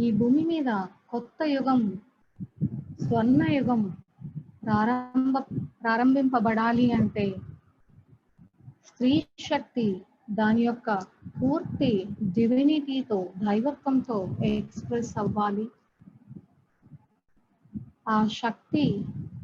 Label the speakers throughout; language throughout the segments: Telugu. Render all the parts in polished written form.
Speaker 1: ఈ భూమి మీద కొత్త యుగం, స్వర్ణ యుగం ప్రారంభింపబడాలి అంటే స్త్రీ శక్తి దాని యొక్క పూర్తి డివినిటీతో, దైవత్వంతో ఎక్స్ప్రెస్ అవ్వాలి. ఆ శక్తి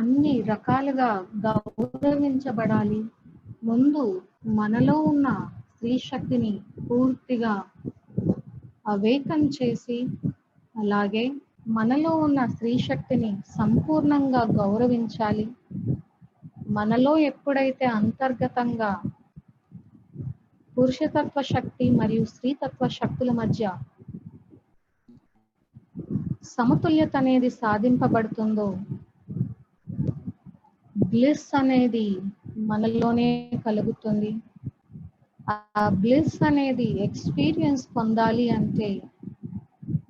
Speaker 1: అన్ని రకాలుగా గౌరవించబడాలి. ముందు మనలో ఉన్న స్త్రీ శక్తిని పూర్తిగా అవేకన్ చేసి, అలాగే మనలో ఉన్న స్త్రీ శక్తిని సంపూర్ణంగా గౌరవించాలి. మనలో ఎప్పుడైతే అంతర్గతంగా పురుషతత్వ శక్తి మరియు స్త్రీతత్వ శక్తుల మధ్య సమతుల్యత అనేది సాధింపబడుతుందో, బ్లిస్ అనేది మనలోనే కలుగుతుంది. ఆ బ్లిస్ అనేది ఎక్స్పీరియన్స్ పొందాలి అంటే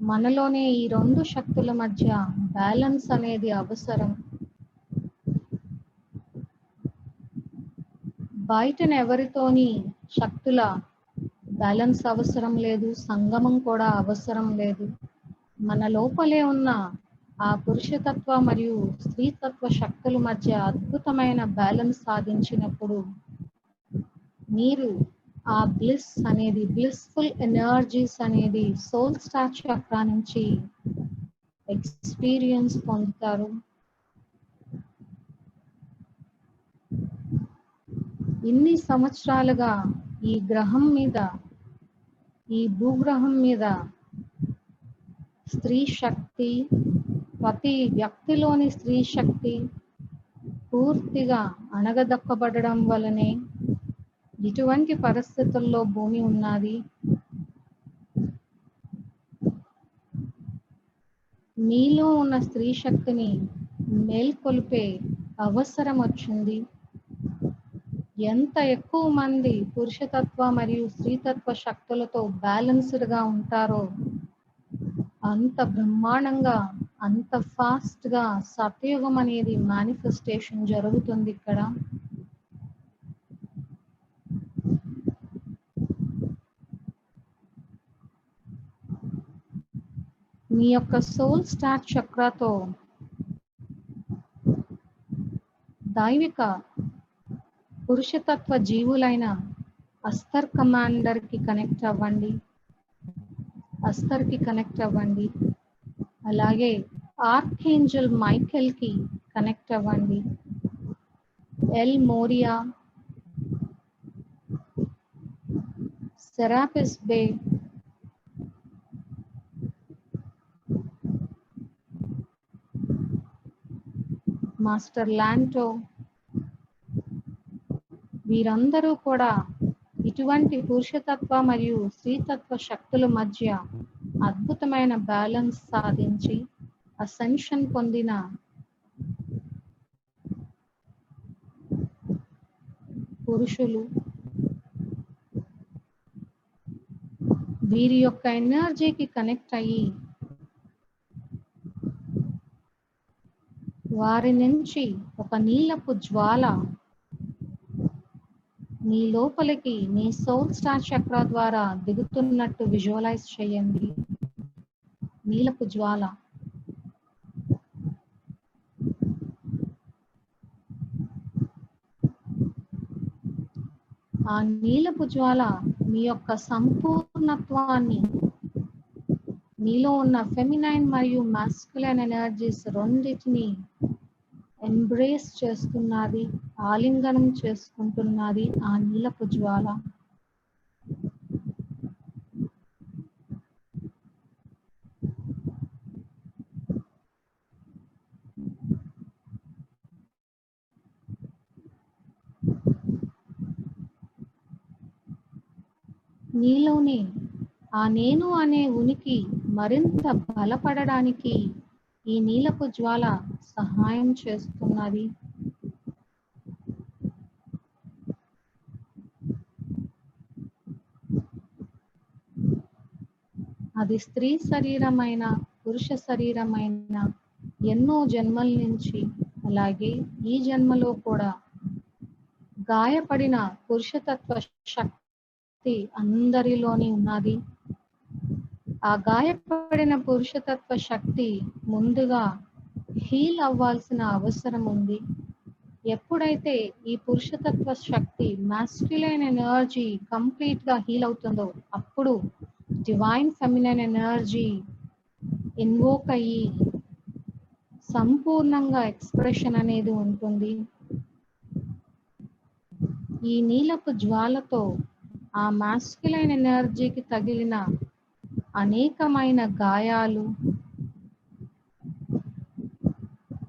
Speaker 1: మనలోనే ఈ రెండు శక్తుల మధ్య బ్యాలెన్స్ అనేది అవసరం. బయటన ఎవరితోని శక్తుల బ్యాలెన్స్ అవసరం లేదు, సంగమం కూడా అవసరం లేదు. మన లోపలే ఉన్న ఆ పురుషతత్వ మరియు స్త్రీతత్వ శక్తుల మధ్య అద్భుతమైన బ్యాలెన్స్ సాధించినప్పుడు మీరు ఆ బ్లిస్ అనేది, బ్లిస్ఫుల్ ఎనర్జీస్ అనేది సోల్ స్టార్ చక్రా నుంచి ఎక్స్పీరియన్స్ పొందుతారు. ఇన్ని సంవత్సరాలుగా ఈ గ్రహం మీద, ఈ భూగ్రహం మీద స్త్రీ శక్తి, ప్రతి వ్యక్తిలోని స్త్రీ శక్తి పూర్తిగా అణగదొక్కబడడం వలనే ఇటువంటి పరిస్థితుల్లో భూమి ఉన్నది. మీలో ఉన్న స్త్రీ శక్తిని మేల్కొల్పే అవసరం వచ్చింది. ఎంత ఎక్కువ మంది పురుషతత్వ మరియు స్త్రీతత్వ శక్తులతో బ్యాలెన్స్డ్గా ఉంటారో అంత బ్రహ్మాండంగా, అంత ఫాస్ట్గా సత్యయుగం అనేది మేనిఫెస్టేషన్ జరుగుతుంది ఇక్కడ. మీ యొక్క సోల్ స్టార్ చక్రాతో దైవిక పురుషతత్వ జీవులైన అస్తర్ కమాండర్కి కనెక్ట్ అవ్వండి, అస్తర్కి కనెక్ట్ అవ్వండి. అలాగే ఆర్కేంజల్ మైకెల్కి కనెక్ట్ అవ్వండి. ఎల్ మోరియా, సెరాపిస్ బే, మాస్టర్ లాంటో, వీరందరూ కూడా ఇటువంటి పురుషతత్వ మరియు స్త్రీతత్వ శక్తుల మధ్య అద్భుతమైన బ్యాలెన్స్ సాధించి అసెన్షన్ పొందిన పురుషులు. వీరి యొక్క ఎనర్జీకి కనెక్ట్ అయ్యి వారి నుంచి ఒక నీలపు జ్వాల మీ లోపలికి, మీ సోల్ స్టార్ చక్ర ద్వారా దిగుతున్నట్టు విజువలైజ్ చేయండి. నీలపు జ్వాల. ఆ నీలపు జ్వాల మీ యొక్క సంపూర్ణత్వాన్ని, మీలో ఉన్న ఫెమినైన్ మరియు మాస్కులైన్ ఎనర్జీస్ రెండింటిని ఎంబ్రేస్ చేస్తున్నది, ఆలింగనం చేసుకుంటున్నది ఆ నీలపు జ్వాల. నీలోని ఆ నేను అనే ఉనికి మరింత బలపడడానికి ఈ నీలపు జ్వాల సహాయం చేస్తున్నది. అది స్త్రీ శరీరమైన, పురుష శరీరమైన, ఎన్నో జన్మల నుంచి, అలాగే ఈ జన్మలో కూడా గాయపడిన పురుషతత్వ శక్తి అందరిలోని ఉన్నది. ఆ గాయపడిన పురుషతత్వ శక్తి ముందుగా హీల్ అవ్వాల్సిన అవసరం ఉంది. ఎప్పుడైతే ఈ పురుషతత్వ శక్తి మాస్క్యులైన్ ఎనర్జీ కంప్లీట్ గా హీల్ అవుతుందో అప్పుడు డివైన్ ఫెమినైన్ ఎనర్జీ ఇన్వోక్ అయ్యి సంపూర్ణంగా ఎక్స్ప్రెషన్ అనేది ఉంటుంది. ఈ నీలపు జ్వాలతో ఆ మాస్క్యులైన్ ఎనర్జీకి తగిలిన అనేకమైన గాయాలు,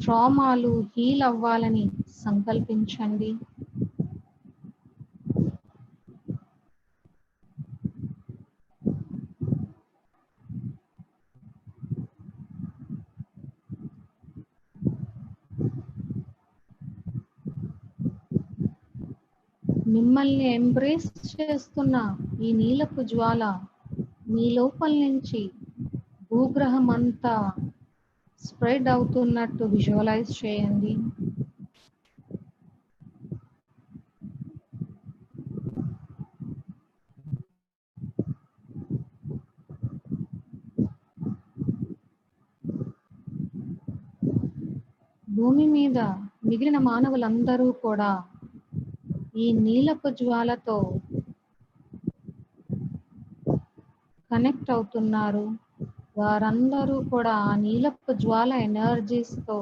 Speaker 1: ట్రామాలు హీల్ అవ్వాలని సంకల్పించండి. మిమ్మల్ని ఎంబ్రేస్ చేస్తున్న ఈ నీలపు జ్వాల మీ లోపల నుంచి భూగ్రహం అంతా స్ప్రెడ్ అవుతున్నట్టు విజువలైజ్ చేయండి. భూమి మీద మిగిలిన మానవులందరూ కూడా ఈ నీలపు జ్వాలతో కనెక్ట్ అవుతున్నారు. వారందరూ కూడా ఆ నీలపు జ్వాల ఎనర్జీస్తో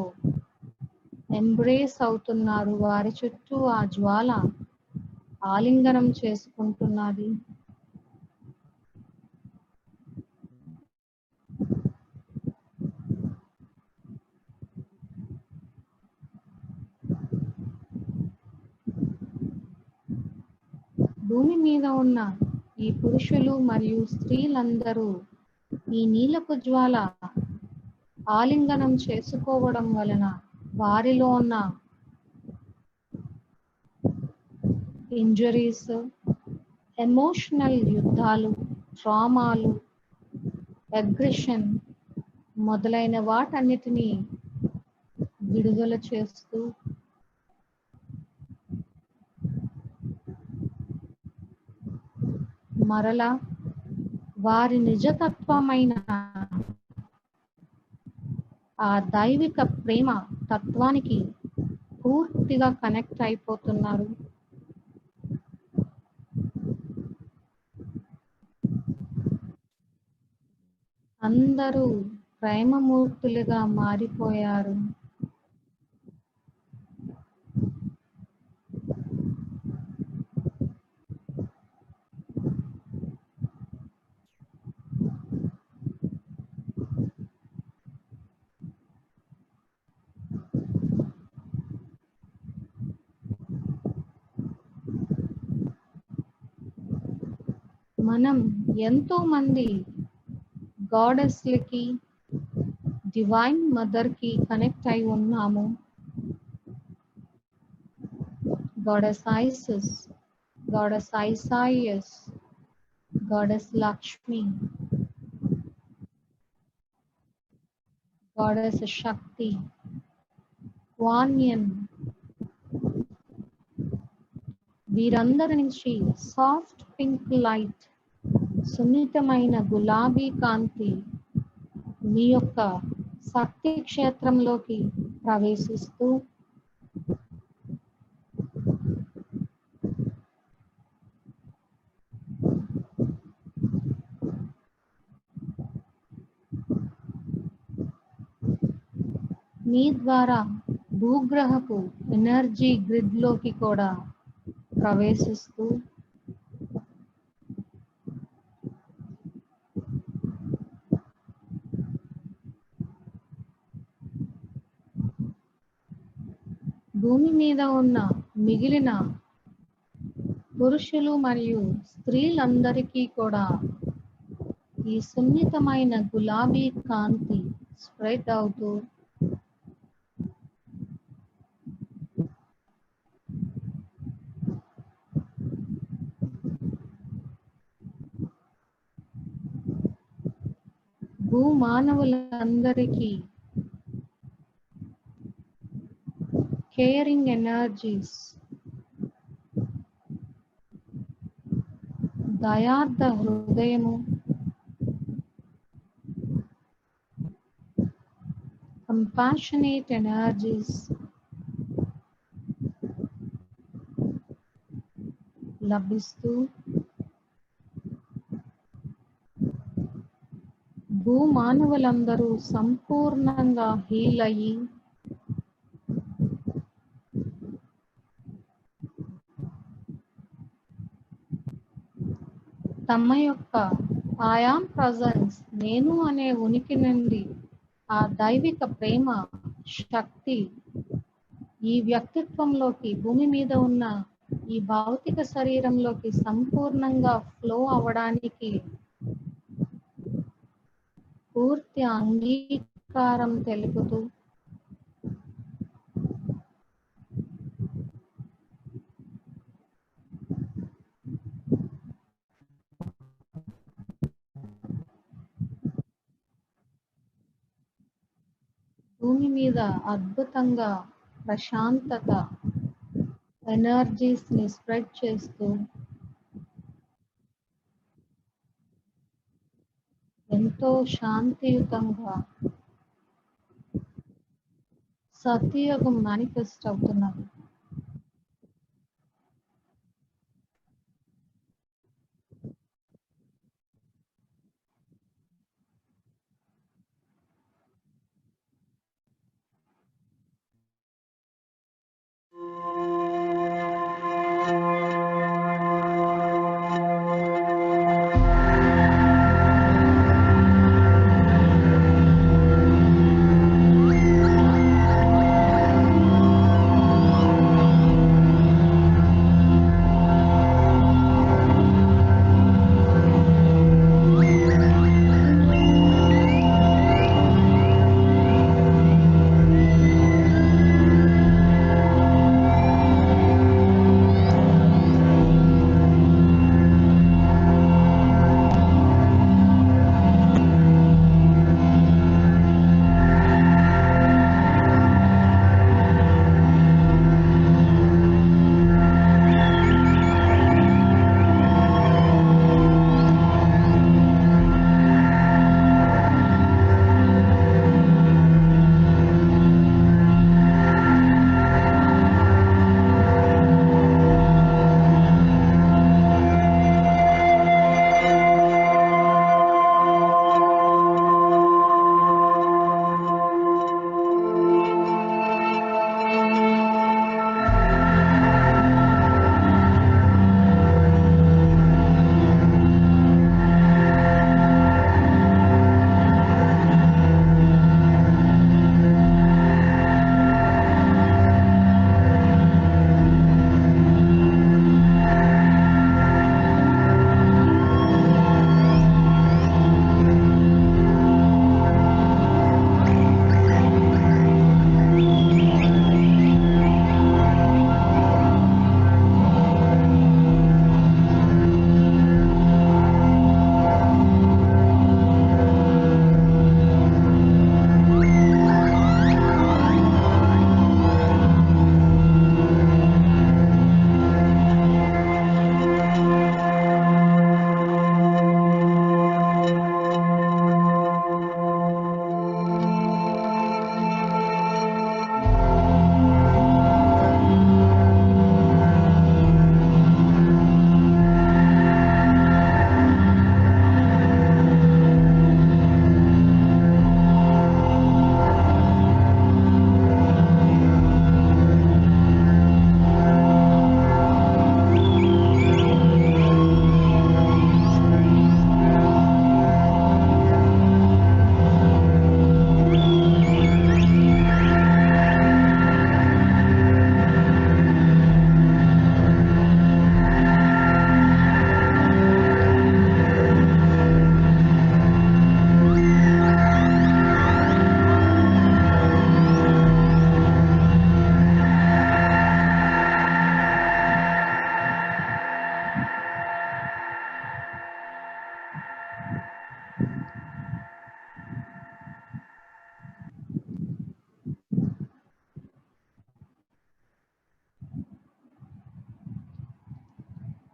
Speaker 1: ఎంబ్రేస్ అవుతున్నారు. వారి చుట్టూ ఆ జ్వాల ఆలింగనం చేసుకుంటున్నది. భూమి మీద ఉన్న ఈ పురుషులు మరియు స్త్రీలందరూ ఈ నీలపు జ్వాల ఆలింగనం చేసుకోవడం వలన వారిలో ఉన్న ఇంజరీస్, ఎమోషనల్ యుద్ధాలు, ట్రామాలు, అగ్రెషన్ మొదలైన వాటన్నిటినీ విడుదల చేస్తూ మరలా వారి నిజతత్వమైన ఆ దైవిక ప్రేమ తత్వానికి పూర్తిగా కనెక్ట్ అయిపోతున్నారు. అందరూ ప్రేమమూర్తులుగా మారిపోయారు. మనం ఎంతో మంది గాడెస్లకి, డివైన్ మదర్కి కనెక్ట్ అయి ఉన్నాము. గాడెస్ ఐసిస్, గాడెస్ ఐసాయియస్, goddess Lakshmi, goddess Shakti, Guanyin, వీరందరి నుంచి సాఫ్ట్ పింక్ లైట్, సున్నితమైన గులాబీ కాంతి మీ యొక్క శక్తి క్షేత్రంలోకి ప్రవేశిస్తూ మీ ద్వారా భూగ్రహపు ఎనర్జీ గ్రిడ్ లోకి కూడా ప్రవేశిస్తూ భూమి మీద ఉన్న మిగిలిన పురుషులు మరియు స్త్రీలందరికీ కూడా ఈ సున్నితమైన గులాబీ కాంతి స్ప్రెడ్ అవుతూ భూమానవులందరికీ కేరింగ్ ఎనర్జీస్, దయార్థ హృదయము, compassionate energies లభిస్తూ భూమానవులందరూ సంపూర్ణంగా హీల్ అయ్యి తమ యొక్క ఆయామ్ ప్రజెన్స్ నేను అనే ఉనికి నుండి ఆ దైవిక ప్రేమ శక్తి ఈ వ్యక్తిత్వంలోకి భూమి మీద ఉన్న ఈ భౌతిక శరీరంలోకి సంపూర్ణంగా ఫ్లో అవ్వడానికి పూర్తి అంగీకారం తెలుపుతూ భూమి మీద అద్భుతంగా ప్రశాంతత ఎనర్జీస్ ని స్ప్రెడ్ చేస్తూ ఎంతో శాంతియుతంగా సత్యయుగం మేనిఫెస్ట్ అవుతున్నది.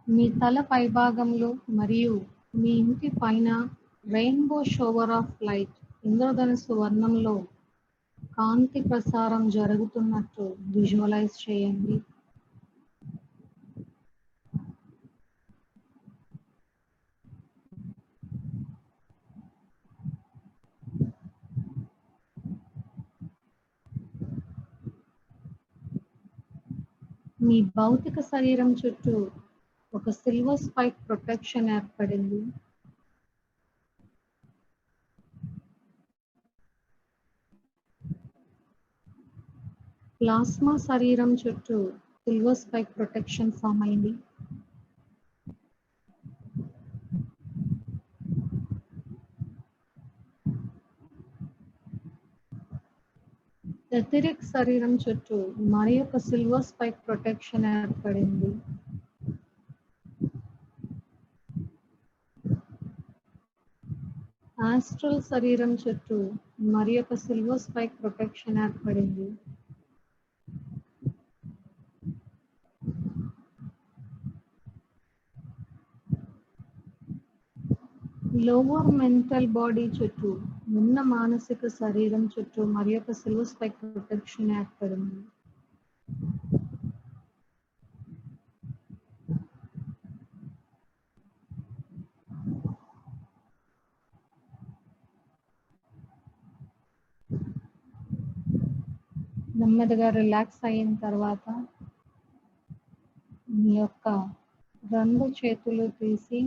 Speaker 1: మీ తల పైభాగంలో మరియు మీ ఇంటి పైన రెయిన్బో షోవర్ ఆఫ్ లైట్ ఇంద్రధనుస్సు వర్ణంలో కాంతి ప్రసారం జరుగుతున్నట్టు విజువలైజ్ చేయండి. మీ భౌతిక శరీరం చుట్టూ ఒక సిల్వర్ స్పైక్ ప్రొటెక్షన్ ఏర్పడింది. ప్లాస్మా శరీరం చుట్టూ సిల్వర్ స్పైక్ ప్రొటెక్షన్ ఫామ్ అయింది. ఎథరిక్ శరీరం చుట్టూ మరి ఒక సిల్వర్ స్పైక్ ప్రొటెక్షన్ ఏర్పడింది. ఆస్ట్రల్ శరీరం చుట్టూ మరి ఒక సిల్వర్ స్పైక్ ప్రొటెక్షన్ ఏర్పడింది. లోవర్ మెంటల్ బాడీ చుట్టూ ఉన్న మానసిక శరీరం చుట్టూ మరి ఒక సిల్వర్ స్పైక్ ప్రొటెక్షన్ ఏర్పడింది. నెమ్మదిగా రిలాక్స్ అయిన తర్వాత మీ యొక్క 2 చేతులు తీసి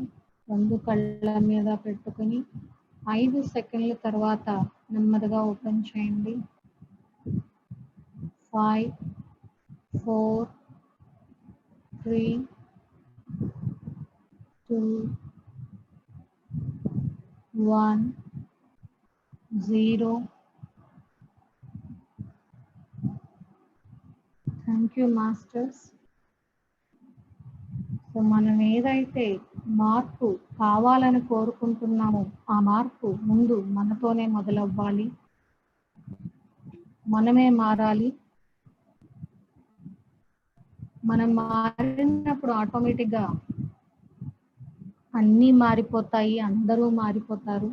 Speaker 1: 2 కళ్ళ మీద పెట్టుకుని 5 సెకండ్ల తర్వాత నెమ్మదిగా ఓపెన్ చేయండి. 5, 4, 3, 2, 1, 0. Thank you masters. సో మనం ఏదైతే మార్పు కావాలని కోరుకుంటున్నామో ఆ మార్పు ముందు మనతోనే మొదలవ్వాలి. మనమే మారాలి. మనం మారినప్పుడు ఆటోమేటిక్గా అన్నీ మారిపోతాయి, అందరూ మారిపోతారు.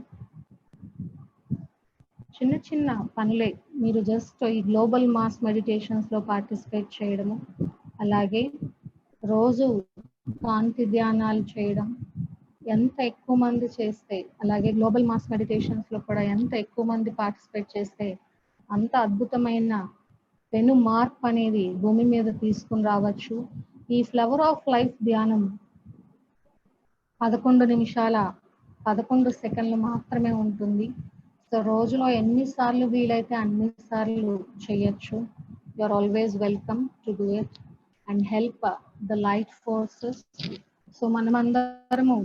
Speaker 1: చిన్న చిన్న పనులే మీరు జస్ట్ ఈ గ్లోబల్ మాస్ మెడిటేషన్స్లో పార్టిసిపేట్ చేయడము, అలాగే రోజు కాంతి ధ్యానాలు చేయడం, ఎంత ఎక్కువ మంది చేస్తే, అలాగే గ్లోబల్ మాస్ మెడిటేషన్స్లో కూడా ఎంత ఎక్కువ మంది పార్టిసిపేట్ చేస్తే అంత అద్భుతమైన పెను మార్పు అనేది భూమి మీద తీసుకుని రావచ్చు. ఈ ఫ్లవర్ ఆఫ్ లైఫ్ ధ్యానం 11 నిమిషాల 11 సెకండ్లు మాత్రమే ఉంటుంది. సో రోజులో ఎన్నిసార్లు వీలైతే అన్నిసార్లు చేయొచ్చు. You are always welcome to do it and help the light forces. So మనమందరము